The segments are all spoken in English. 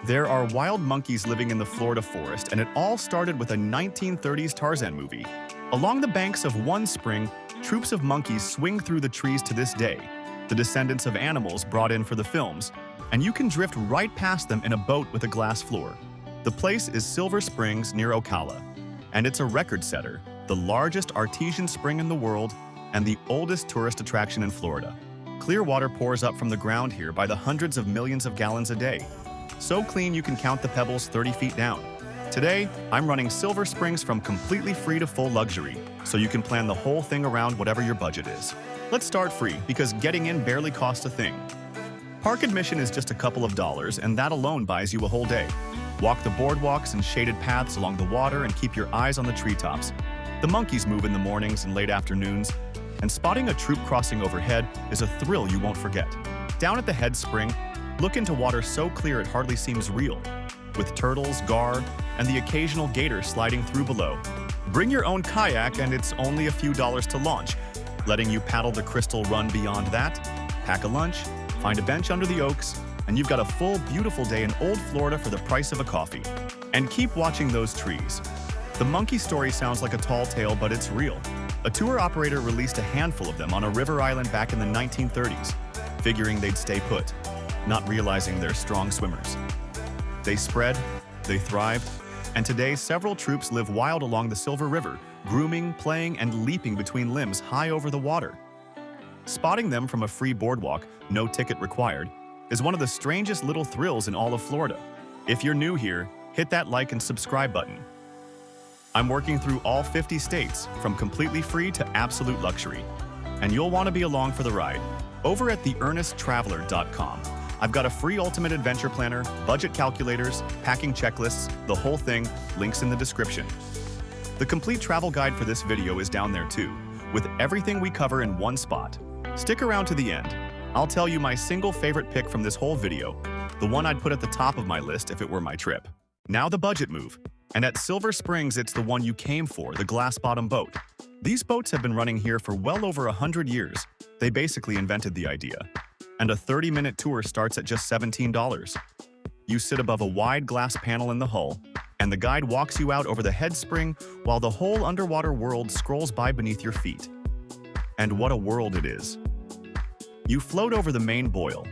There are wild monkeys living in the Florida forest, and it all started with a 1930s Tarzan movie. Along the banks of one spring, troops of monkeys swing through the trees to this day, the descendants of animals brought in for the films, and you can drift right past them in a boat with a glass floor. The place is Silver Springs near Ocala, and it's a record setter, the largest artesian spring in the world and the oldest tourist attraction in Florida. Clear water pours up from the ground here by the hundreds of millions of gallons a day. So clean you can count the pebbles 30 feet down. Today, I'm running Silver Springs from completely free to full luxury, so you can plan the whole thing around whatever your budget is. Let's start free, because getting in barely costs a thing. Park admission is just a couple of dollars, and that alone buys you a whole day. Walk the boardwalks and shaded paths along the water and keep your eyes on the treetops. The monkeys move in the mornings and late afternoons, and spotting a troop crossing overhead is a thrill you won't forget. Down at the headspring, look into water so clear it hardly seems real, with turtles, gar, and the occasional gator sliding through below. Bring your own kayak and it's only a few dollars to launch, letting you paddle the crystal run beyond that. Pack a lunch, find a bench under the oaks, and you've got a full, beautiful day in old Florida for the price of a coffee. And keep watching those trees. The monkey story sounds like a tall tale, but it's real. A tour operator released a handful of them on a river island back in the 1930s, figuring they'd stay put, not realizing they're strong swimmers. They spread, they thrived, and today several troops live wild along the Silver River, grooming, playing, and leaping between limbs high over the water. Spotting them from a free boardwalk, no ticket required, is one of the strangest little thrills in all of Florida. If you're new here, hit that like and subscribe button. I'm working through all 50 states, from completely free to absolute luxury, and you'll want to be along for the ride. Over at theearnesttraveler.com, I've got a free ultimate adventure planner, budget calculators, packing checklists, the whole thing, links in the description. The complete travel guide for this video is down there too, with everything we cover in one spot. Stick around to the end. I'll tell you my single favorite pick from this whole video, the one I'd put at the top of my list if it were my trip. Now the budget move. And at Silver Springs, it's the one you came for, the glass-bottom boat. These boats have been running here for well over 100 years. They basically invented the idea. And a 30-minute tour starts at just $17. You sit above a wide glass panel in the hull, and the guide walks you out over the headspring while the whole underwater world scrolls by beneath your feet. And what a world it is. You float over the main boil,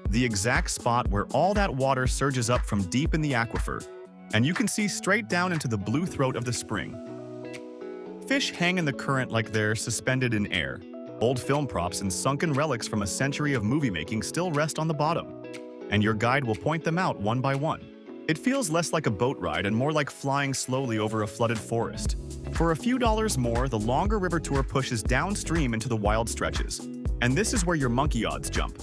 the exact spot where all that water surges up from deep in the aquifer, and you can see straight down into the blue throat of the spring. Fish hang in the current like they're suspended in air. Old film props and sunken relics from a century of movie making still rest on the bottom, and your guide will point them out one by one. It feels less like a boat ride and more like flying slowly over a flooded forest. For a few dollars more, the longer river tour pushes downstream into the wild stretches, and this is where your monkey odds jump.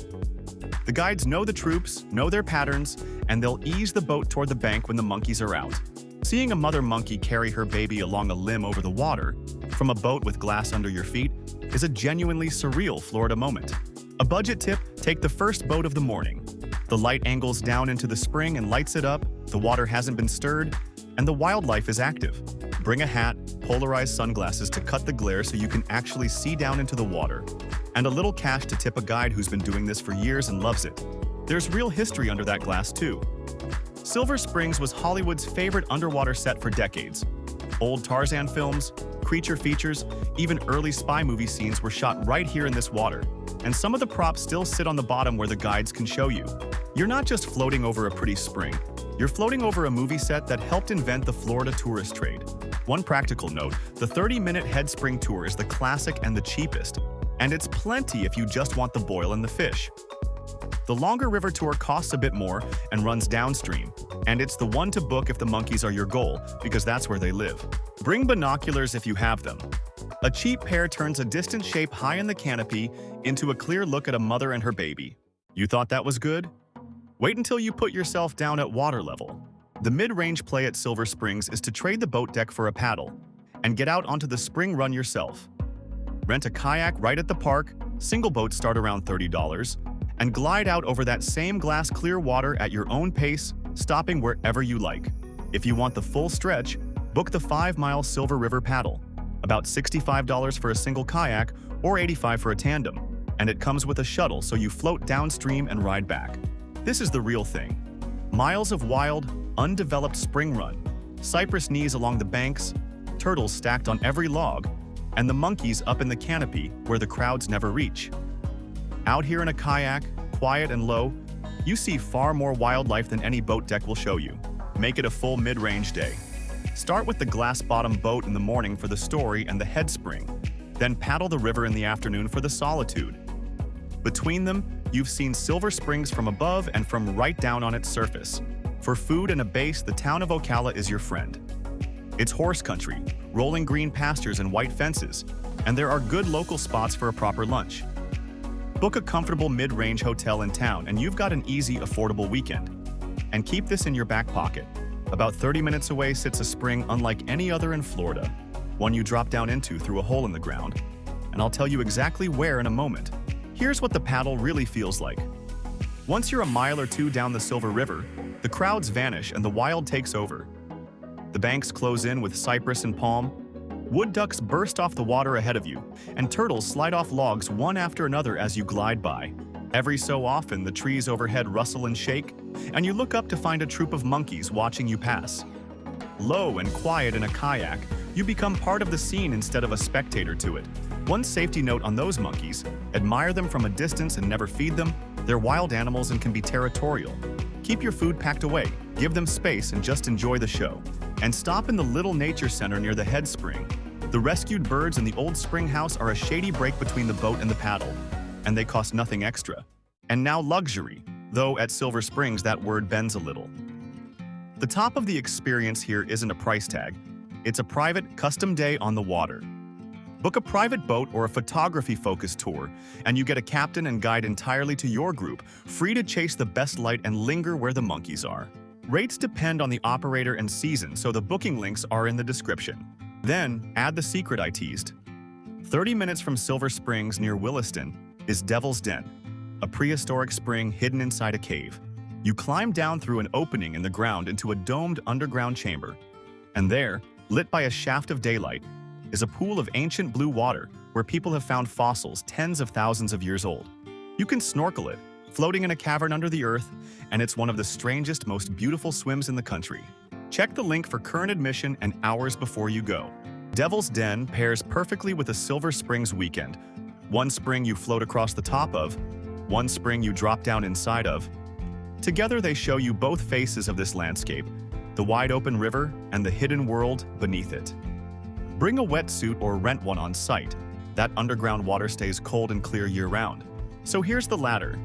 The guides know the troops, know their patterns, and they'll ease the boat toward the bank when the monkeys are out. Seeing a mother monkey carry her baby along a limb over the water, from a boat with glass under your feet, is a genuinely surreal Florida moment. A budget tip, take the first boat of the morning. The light angles down into the spring and lights it up, the water hasn't been stirred, and the wildlife is active. Bring a hat, polarized sunglasses to cut the glare so you can actually see down into the water, and a little cash to tip a guide who's been doing this for years and loves it. There's real history under that glass too. Silver Springs was Hollywood's favorite underwater set for decades. Old Tarzan films, creature features, even early spy movie scenes were shot right here in this water, and some of the props still sit on the bottom where the guides can show you. You're not just floating over a pretty spring, you're floating over a movie set that helped invent the Florida tourist trade. One practical note, the 30-minute headspring tour is the classic and the cheapest, and it's plenty if you just want the boil and the fish. The longer river tour costs a bit more and runs downstream, and it's the one to book if the monkeys are your goal, because that's where they live. Bring binoculars if you have them. A cheap pair turns a distant shape high in the canopy into a clear look at a mother and her baby. You thought that was good? Wait until you put yourself down at water level. The mid-range play at Silver Springs is to trade the boat deck for a paddle and get out onto the spring run yourself. Rent a kayak right at the park, single boats start around $30, and glide out over that same glass clear water at your own pace, stopping wherever you like. If you want the full stretch, book the 5-mile Silver River paddle, about $65 for a single kayak or $85 for a tandem, and it comes with a shuttle so you float downstream and ride back. This is the real thing. Miles of wild, undeveloped spring run, cypress knees along the banks, turtles stacked on every log, and the monkeys up in the canopy where the crowds never reach. Out here in a kayak, quiet and low, you see far more wildlife than any boat deck will show you. Make it a full mid-range day. Start with the glass-bottom boat in the morning for the story and the headspring, then paddle the river in the afternoon for the solitude. Between them, you've seen Silver Springs from above and from right down on its surface. For food and a base, the town of Ocala is your friend. It's horse country, rolling green pastures and white fences, and there are good local spots for a proper lunch. Book a comfortable mid-range hotel in town and you've got an easy, affordable weekend. And keep this in your back pocket. About 30 minutes away sits a spring unlike any other in Florida, one you drop down into through a hole in the ground. And I'll tell you exactly where in a moment. Here's what the paddle really feels like. Once you're a mile or two down the Silver River, the crowds vanish and the wild takes over. The banks close in with cypress and palm. Wood ducks burst off the water ahead of you, and turtles slide off logs one after another as you glide by. Every so often, the trees overhead rustle and shake, and you look up to find a troop of monkeys watching you pass. Low and quiet in a kayak, you become part of the scene instead of a spectator to it. One safety note on those monkeys: admire them from a distance and never feed them. They're wild animals and can be territorial. Keep your food packed away, give them space, and just enjoy the show. And stop in the little nature center near the headspring. The rescued birds in the old spring house are a shady break between the boat and the paddle, and they cost nothing extra. And now luxury, though at Silver Springs that word bends a little. The top of the experience here isn't a price tag. It's a private, custom day on the water. Book a private boat or a photography-focused tour, and you get a captain and guide entirely to your group, free to chase the best light and linger where the monkeys are. Rates depend on the operator and season, so the booking links are in the description. Then, add the secret I teased. 30 minutes from Silver Springs near Williston is Devil's Den, a prehistoric spring hidden inside a cave. You climb down through an opening in the ground into a domed underground chamber. And there, lit by a shaft of daylight, is a pool of ancient blue water where people have found fossils tens of thousands of years old. You can snorkel it, floating in a cavern under the earth, and it's one of the strangest, most beautiful swims in the country. Check the link for current admission and hours before you go. Devil's Den pairs perfectly with a Silver Springs weekend. One spring you float across the top of, one spring you drop down inside of. Together they show you both faces of this landscape, the wide open river and the hidden world beneath it. Bring a wetsuit or rent one on site. That underground water stays cold and clear year-round. So here's the ladder.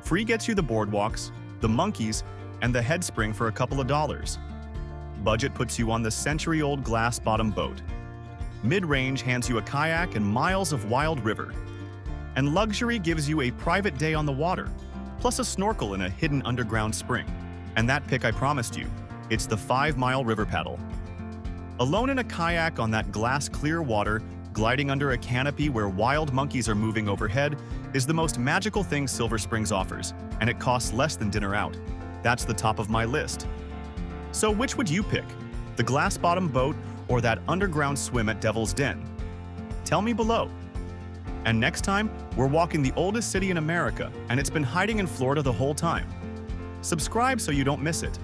Free gets you the boardwalks, the monkeys, and the headspring for a couple of dollars. Budget puts you on the century-old glass-bottom boat. Mid-range hands you a kayak and miles of wild river. And luxury gives you a private day on the water, plus a snorkel in a hidden underground spring. And that pick I promised you, it's the 5-mile river paddle. Alone in a kayak on that glass-clear water, gliding under a canopy where wild monkeys are moving overhead, is the most magical thing Silver Springs offers, and it costs less than dinner out. That's the top of my list. So which would you pick? The glass-bottom boat or that underground swim at Devil's Den? Tell me below. And next time, we're walking the oldest city in America, and it's been hiding in Florida the whole time. Subscribe so you don't miss it.